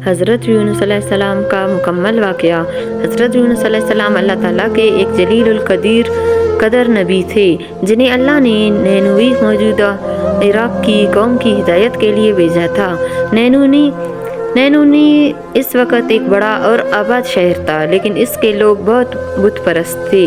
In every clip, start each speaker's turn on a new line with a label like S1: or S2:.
S1: حضرت یونس علیہ السلام کا مکمل واقعہ۔ حضرت یونس علیہ السلام اللہ تعالیٰ کے ایک جلیل القدر نبی تھے جنہیں اللہ نے نینوی موجودہ عراق کی قوم کی ہدایت کے لیے بھیجا تھا۔ نینوی اس وقت ایک بڑا اور آباد شہر تھا، لیکن اس کے لوگ بہت بت پرست تھے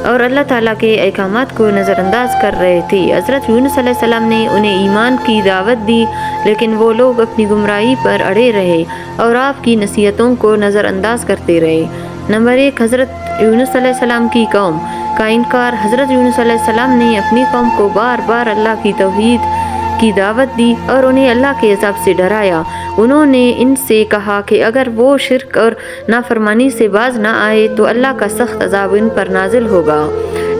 S1: اور اللہ تعالیٰ کے احکامات کو نظر انداز کر رہے تھے۔ حضرت یونس علیہ السلام نے انہیں ایمان کی دعوت دی، لیکن وہ لوگ اپنی گمراہی پر اڑے رہے اور آپ کی نصیحتوں کو نظر انداز کرتے رہے۔ نمبر 1، حضرت یونس علیہ السلام کی قوم کا انکار۔ حضرت یونس علیہ السلام نے اپنی قوم کو بار بار اللہ کی توحید کی دعوت دی اور انہیں اللہ کے عذاب سے ڈرایا۔ انہوں نے ان سے کہا کہ اگر وہ شرک اور نافرمانی سے باز نہ آئے تو اللہ کا سخت عذاب ان پر نازل ہوگا،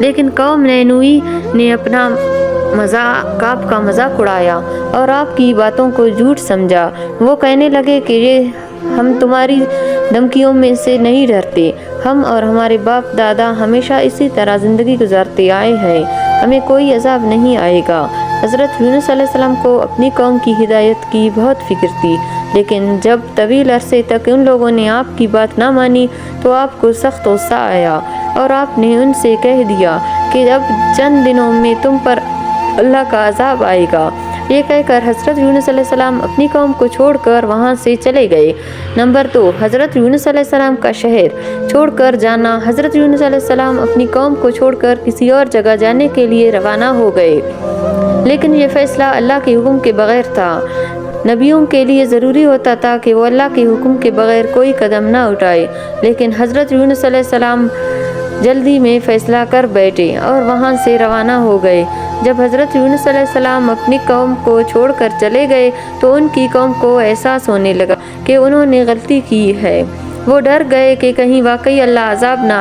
S1: لیکن قوم نینوی نے اپنا آپ کا مذاق اڑایا اور آپ کی باتوں کو جھوٹ سمجھا۔ وہ کہنے لگے کہ ہم تمہاری دھمکیوں میں سے نہیں ڈرتے، ہم اور ہمارے باپ دادا ہمیشہ اسی طرح زندگی گزارتے آئے ہیں، ہمیں کوئی عذاب نہیں آئے گا۔ حضرت یونس علیہ السلام کو اپنی قوم کی ہدایت کی بہت فکر تھی، لیکن جب طویل عرصے تک ان لوگوں نے آپ کی بات نہ مانی تو آپ کو سخت غصہ آیا اور آپ نے ان سے کہہ دیا کہ اب چند دنوں میں تم پر اللہ کا عذاب آئے گا۔ یہ کہہ کر حضرت یونس علیہ السلام اپنی قوم کو چھوڑ کر وہاں سے چلے گئے۔ نمبر 2، حضرت یونس علیہ السلام کا شہر چھوڑ کر جانا۔ حضرت یونس علیہ السلام اپنی قوم کو چھوڑ کر کسی اور جگہ جانے کے لیے روانہ ہو گئے، لیکن یہ فیصلہ اللہ کے حکم کے بغیر تھا۔ نبیوں کے لیے ضروری ہوتا تھا کہ وہ اللہ کے حکم کے بغیر کوئی قدم نہ اٹھائے، لیکن حضرت یونس علیہ السلام جلدی میں فیصلہ کر بیٹھے اور وہاں سے روانہ ہو گئے۔ جب حضرت یونس علیہ السلام اپنی قوم کو چھوڑ کر چلے گئے تو ان کی قوم کو احساس ہونے لگا کہ انہوں نے غلطی کی ہے۔ وہ ڈر گئے کہ کہیں واقعی اللہ کا عذاب نہ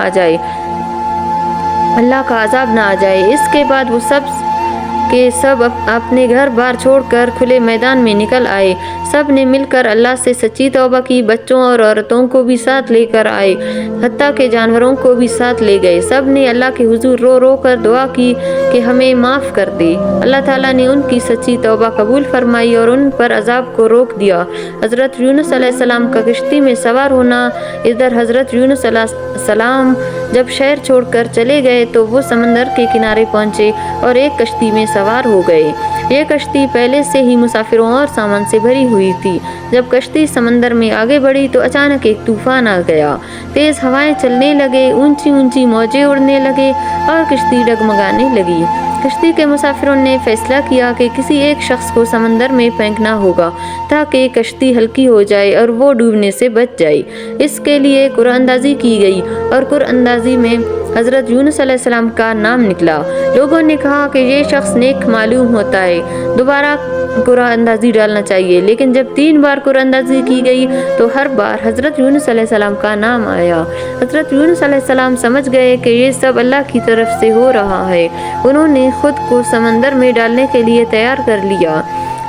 S1: آ جائے۔ اس کے بعد وہ سب اپنے گھر بار چھوڑ کر کھلے میدان میں نکل آئے۔ سب نے مل کر اللہ سے سچی توبہ کی، بچوں اور عورتوں کو بھی ساتھ لے کر آئے، حتیٰ کہ جانوروں کو بھی ساتھ لے گئے۔ سب نے اللہ کے حضور رو رو کر دعا کی کہ ہمیں معاف کر دے۔ اللہ تعالیٰ نے ان کی سچی توبہ قبول فرمائی اور ان پر عذاب کو روک دیا۔ حضرت یونس علیہ السلام کا کشتی میں سوار ہونا۔ ادھر حضرت یونس علیہ السلام جب شہر چھوڑ کر چلے گئے تو وہ سمندر کے کنارے پہنچے اور ایک کشتی میں سوار ہو گئے۔ یہ کشتی پہلے سے ہی مسافروں اور سامان سے بھری ہوئی تھی۔ جب کشتی سمندر میں آگے بڑھی تو اچانک ایک طوفان آ گیا۔ تیز ہوائیں چلنے لگے، اونچی اونچی موجیں اڑنے لگے اور کشتی ڈگمگانے لگی۔ کشتی کے مسافروں نے فیصلہ کیا کہ کسی ایک شخص کو سمندر میں پھینکنا ہوگا تاکہ کشتی ہلکی ہو جائے اور وہ ڈوبنے سے بچ جائے۔ اس کے لیے قرعہ اندازی کی گئی اور قرعہ اندازی میں حضرت یونس علیہ السلام کا نام نکلا۔ لوگوں نے کہا کہ یہ شخص نیک معلوم ہوتا ہے، دوبارہ قرعہ اندازی ڈالنا چاہیے، لیکن جب 3 بار قرعہ اندازی کی گئی تو ہر بار حضرت یونس علیہ السلام کا نام آیا۔ حضرت یونس علیہ السلام سمجھ گئے کہ یہ سب اللہ کی طرف سے ہو رہا ہے۔ انہوں نے خود کو سمندر میں ڈالنے کے لیے تیار کر لیا۔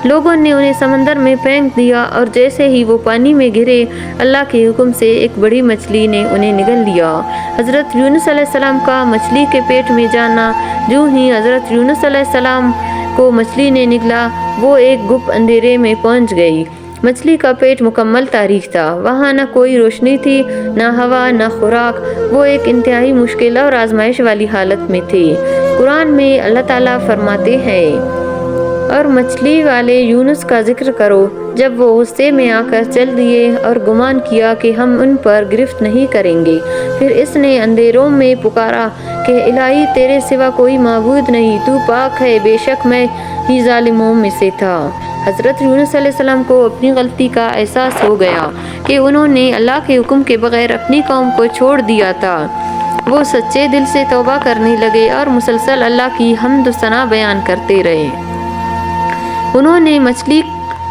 S1: لوگوں نے انہیں سمندر میں پھینک دیا اور جیسے ہی وہ پانی میں گرے، اللہ کے حکم سے ایک بڑی مچھلی نے انہیں نگل لیا۔ حضرت یونس علیہ السلام کا مچھلی کے پیٹ میں جانا۔ جو ہی حضرت یونس علیہ السلام کو مچھلی نے نگلا، وہ ایک گپ اندھیرے میں پہنچ گئی۔ مچھلی کا پیٹ مکمل تاریک تھا، وہاں نہ کوئی روشنی تھی، نہ ہوا، نہ خوراک۔ وہ ایک انتہائی مشکل اور آزمائش والی حالت میں تھے۔ قرآن میں اللہ تعالیٰ فرماتے ہیں، اور مچھلی والے یونس کا ذکر کرو جب وہ غصے میں آ کر چل دیے اور گمان کیا کہ ہم ان پر گرفت نہیں کریں گے۔ پھر اس نے اندھیروں میں پکارا کہ الہی تیرے سوا کوئی معبود نہیں، تو پاک ہے، بے شک میں ہی ظالموں میں سے تھا۔ حضرت یونس علیہ السلام کو اپنی غلطی کا احساس ہو گیا کہ انہوں نے اللہ کے حکم کے بغیر اپنی قوم کو چھوڑ دیا تھا۔ وہ سچے دل سے توبہ کرنے لگے اور مسلسل اللہ کی حمد و ثنا بیان کرتے رہے۔ انہوں نے مچھلی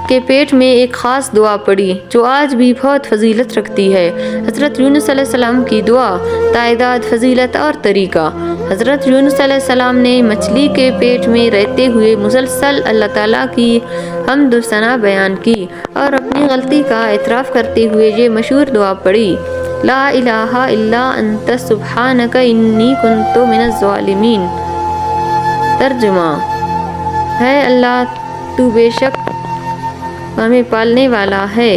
S1: کے پیٹ میں ایک خاص دعا پڑھی جو آج بھی بہت فضیلت رکھتی ہے۔ حضرت یونس علیہ السلام کی دعا، تعداد، فضیلت اور طریقہ۔ حضرت یونس علیہ السلام نے مچھلی کے پیٹ میں رہتے ہوئے مسلسل اللہ تعالیٰ کی حمد و ثنا بیان کی اور اپنی غلطی کا اعتراف کرتے ہوئے یہ مشہور دعا پڑھی، لا الہ الا انت سبحانک انی کنت من الظالمین۔ ترجمہ: ہے اللہ تو بے شک ہمیں پالنے والا ہے،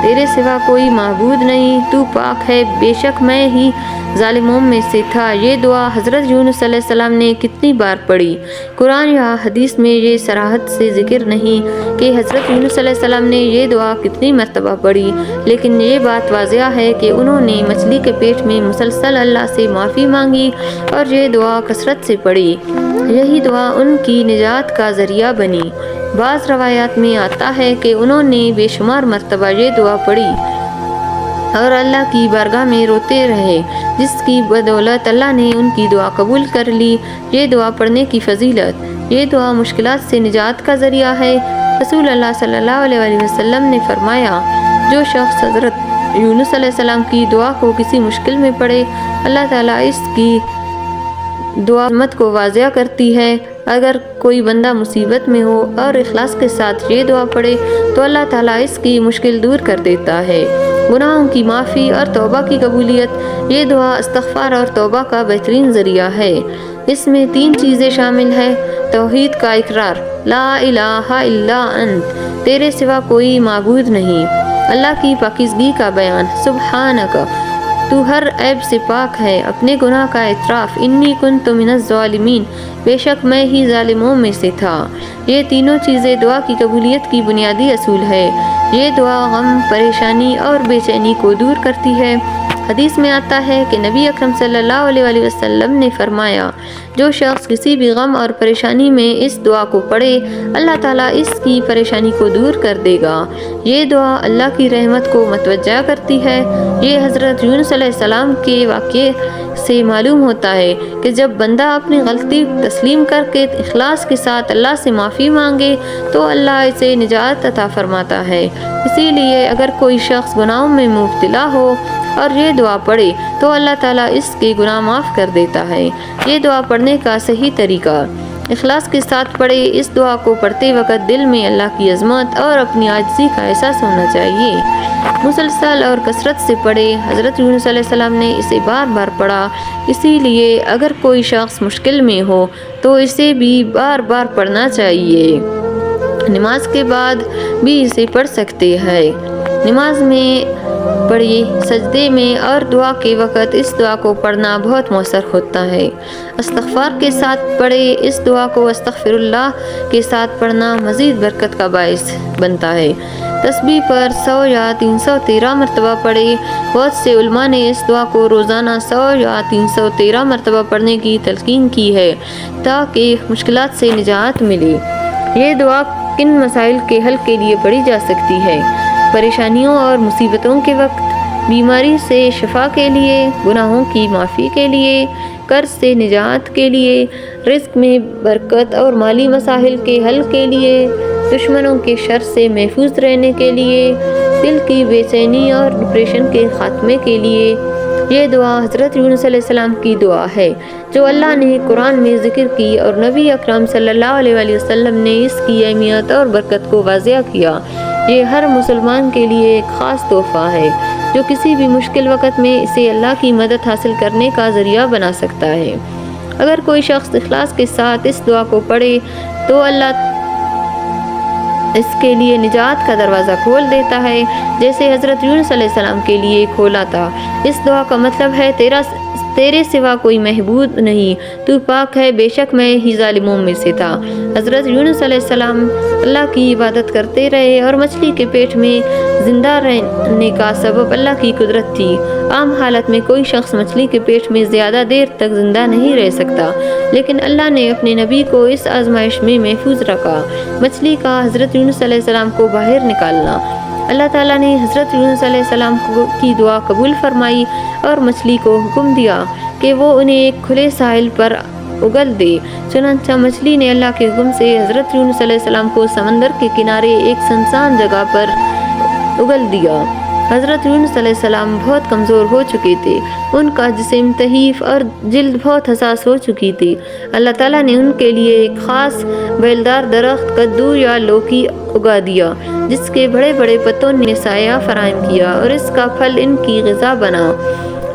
S1: تیرے سوا کوئی معبود نہیں، تو پاک ہے، بے شک میں ہی ظالموں میں سے تھا۔ یہ دعا حضرت یونس علیہ السلام نے کتنی بار پڑھی؟ قرآن یا حدیث میں یہ صراحت سے ذکر نہیں کہ حضرت یونس علیہ السلام نے یہ دعا کتنی مرتبہ پڑھی، لیکن یہ بات واضح ہے کہ انہوں نے مچھلی کے پیٹ میں مسلسل اللہ سے معافی مانگی اور یہ دعا کثرت سے پڑھی۔ یہی دعا ان کی نجات کا ذریعہ بنی۔ بعض روایات میں آتا ہے کہ انہوں نے بے شمار مرتبہ یہ دعا پڑھی اور اللہ کی بارگاہ میں روتے رہے، جس کی بدولت اللہ نے ان کی دعا قبول کر لی۔ یہ دعا پڑھنے کی فضیلت۔ یہ دعا مشکلات سے نجات کا ذریعہ ہے۔ رسول اللہ صلی اللہ علیہ وسلم نے فرمایا، جو شخص حضرت یونس علیہ السلام کی دعا کو کسی مشکل میں پڑھے، اللہ تعالیٰ اس کی دعا عظمت کو واضح کرتی ہے۔ اگر کوئی بندہ مصیبت میں ہو اور اخلاص کے ساتھ یہ دعا پڑھے تو اللہ تعالیٰ اس کی مشکل دور کر دیتا ہے۔ گناہوں کی معافی اور توبہ کی قبولیت۔ یہ دعا استغفار اور توبہ کا بہترین ذریعہ ہے۔ اس میں 3 چیزیں شامل ہیں: توحید کا اقرار، لا الہ الا انت، تیرے سوا کوئی معبود نہیں، اللہ کی پاکیزگی کا بیان، سبحانک، تو ہر عیب سے پاک ہے، اپنے گناہ کا اعتراف، انی کنت من الظالمین، بے شک میں ہی ظالموں میں سے تھا۔ یہ تینوں چیزیں دعا کی قبولیت کی بنیادی اصول ہے۔ یہ دعا غم، پریشانی اور بے چینی کو دور کرتی ہے۔ حدیث میں آتا ہے کہ نبی اکرم صلی اللہ علیہ وسلم نے فرمایا، جو شخص کسی بھی غم اور پریشانی میں اس دعا کو پڑھے، اللہ تعالیٰ اس کی پریشانی کو دور کر دے گا۔ یہ دعا اللہ کی رحمت کو متوجہ کرتی ہے۔ یہ حضرت یونس علیہ السلام کے واقعے سے معلوم ہوتا ہے کہ جب بندہ اپنی غلطی تسلیم کر کے اخلاص کے ساتھ اللہ سے معافی مانگے تو اللہ اسے نجات عطا فرماتا ہے۔ اسی لیے اگر کوئی شخص گناہوں میں مبتلا ہو اور یہ دعا پڑھے تو اللہ تعالیٰ اس کے گناہ معاف کر دیتا ہے۔ یہ دعا پڑھنے کا صحیح طریقہ: اخلاص کے ساتھ پڑھے۔ اس دعا کو پڑھتے وقت دل میں اللہ کی عظمت اور اپنی عاجزی کا احساس ہونا چاہیے۔ مسلسل اور کثرت سے پڑھے۔ حضرت یونس علیہ السلام نے اسے بار بار پڑھا، اسی لیے اگر کوئی شخص مشکل میں ہو تو اسے بھی بار بار پڑھنا چاہیے۔ نماز کے بعد بھی اسے پڑھ سکتے ہیں۔ نماز میں پڑھیے، سجدے میں اور دعا کے وقت اس دعا کو پڑھنا بہت مؤثر ہوتا ہے۔ استغفار کے ساتھ پڑھے۔ اس دعا کو استغفر اللہ کے ساتھ پڑھنا مزید برکت کا باعث بنتا ہے۔ تسبیح پر 100 یا 313 مرتبہ پڑھے۔ بہت سے علماء نے اس دعا کو روزانہ 100 یا 313 مرتبہ پڑھنے کی تلقین کی ہے تاکہ مشکلات سے نجات ملے۔ یہ دعا کن مسائل کے حل کے لیے پڑھی جا سکتی ہے؟ پریشانیوں اور مصیبتوں کے وقت، بیماری سے شفا کے لیے، گناہوں کی معافی کے لیے، قرض سے نجات کے لیے، رزق میں برکت اور مالی مسائل کے حل کے لیے، دشمنوں کے شر سے محفوظ رہنے کے لیے، دل کی بے چینی اور ڈپریشن کے خاتمے کے لیے۔ یہ دعا حضرت یونس علیہ السلام کی دعا ہے جو اللہ نے قرآن میں ذکر کی اور نبی اکرم صلی اللہ علیہ وسلم نے اس کی اہمیت اور برکت کو واضح کیا۔ یہ ہر مسلمان کے لیے ایک خاص تحفہ ہے جو کسی بھی مشکل وقت میں اسے اللہ کی مدد حاصل کرنے کا ذریعہ بنا سکتا ہے۔ اگر کوئی شخص اخلاص کے ساتھ اس دعا کو پڑھے تو اللہ اس کے لیے نجات کا دروازہ کھول دیتا ہے، جیسے حضرت یونس علیہ السلام کے لیے کھولا تھا۔ اس دعا کا مطلب ہے، تیرے سوا کوئی معبود نہیں، تو پاک ہے، بے شک میں ہی ظالموں میں سے تھا۔ حضرت یونس علیہ السلام اللہ کی عبادت کرتے رہے اور مچھلی کے پیٹ میں زندہ رہنے کا سبب اللہ کی قدرت تھی۔ عام حالت میں کوئی شخص مچھلی کے پیٹ میں زیادہ دیر تک زندہ نہیں رہ سکتا، لیکن اللہ نے اپنے نبی کو اس آزمائش میں محفوظ رکھا۔ مچھلی کا حضرت یونس علیہ السلام کو باہر نکالنا۔ اللہ تعالیٰ نے حضرت یونس علیہ السلام کی دعا قبول فرمائی اور مچھلی کو حکم دیا کہ وہ انہیں ایک کھلے ساحل پر اگل دے۔ چنانچہ مچھلی نے اللہ کے حکم سے حضرت یونس علیہ السلام کو سمندر کے کنارے ایک سنسان جگہ پر اگل دیا۔ حضرت یونس علیہ السلام بہت کمزور ہو چکے تھے، ان کا جسم تحیف اور جلد بہت حساس ہو چکی تھی۔ اللہ تعالیٰ نے ان کے لیے ایک خاص بیلدار درخت کدو یا لوکی اگا دیا، جس کے بڑے بڑے پتوں نے سایہ فراہم کیا اور اس کا پھل ان کی غذا بنا۔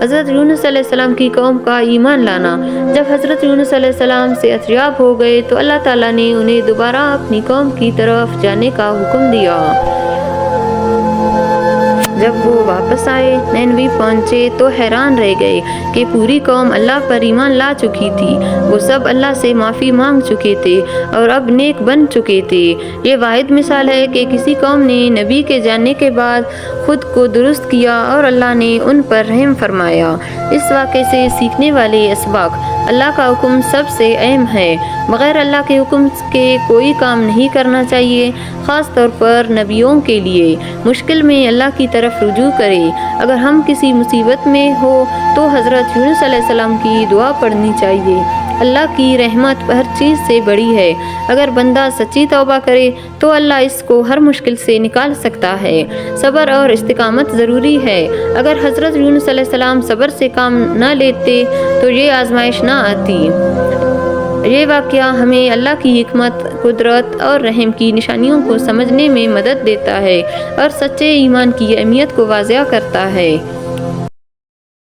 S1: حضرت یونس علیہ السلام کی قوم کا ایمان لانا۔ جب حضرت یونس علیہ السلام صحت یاب ہو گئے تو اللہ تعالیٰ نے انہیں دوبارہ اپنی قوم کی طرف جانے کا حکم دیا۔ جب وہ واپس آئے نینوی پہنچے تو حیران رہ گئے کہ پوری قوم اللہ پر ایمان لا چکی تھی۔ وہ سب اللہ سے معافی مانگ چکے تھے اور اب نیک بن چکے تھے۔ یہ واحد مثال ہے کہ کسی قوم نے نبی کے جانے کے بعد خود کو درست کیا اور اللہ نے ان پر رحم فرمایا۔ اس واقعے سے سیکھنے والے اسباق: اللہ کا حکم سب سے اہم ہے۔ بغیر اللہ کے حکم کے کوئی کام نہیں کرنا چاہیے، خاص طور پر نبیوں کے لیے۔ مشکل میں اللہ کی طرف رجوع کرے۔ اگر ہم کسی مصیبت میں ہو تو حضرت یونس علیہ السلام کی دعا پڑھنی چاہیے۔ اللہ کی رحمت ہر چیز سے بڑی ہے۔ اگر بندہ سچی توبہ کرے تو اللہ اس کو ہر مشکل سے نکال سکتا ہے۔ صبر اور استقامت ضروری ہے۔ اگر حضرت یونس علیہ السلام صبر سے کام نہ لیتے تو یہ آزمائش نہ آتی۔ یہ واقعہ ہمیں اللہ کی حکمت، قدرت اور رحم کی نشانیوں کو سمجھنے میں مدد دیتا ہے اور سچے ایمان کی اہمیت کو واضح کرتا ہے۔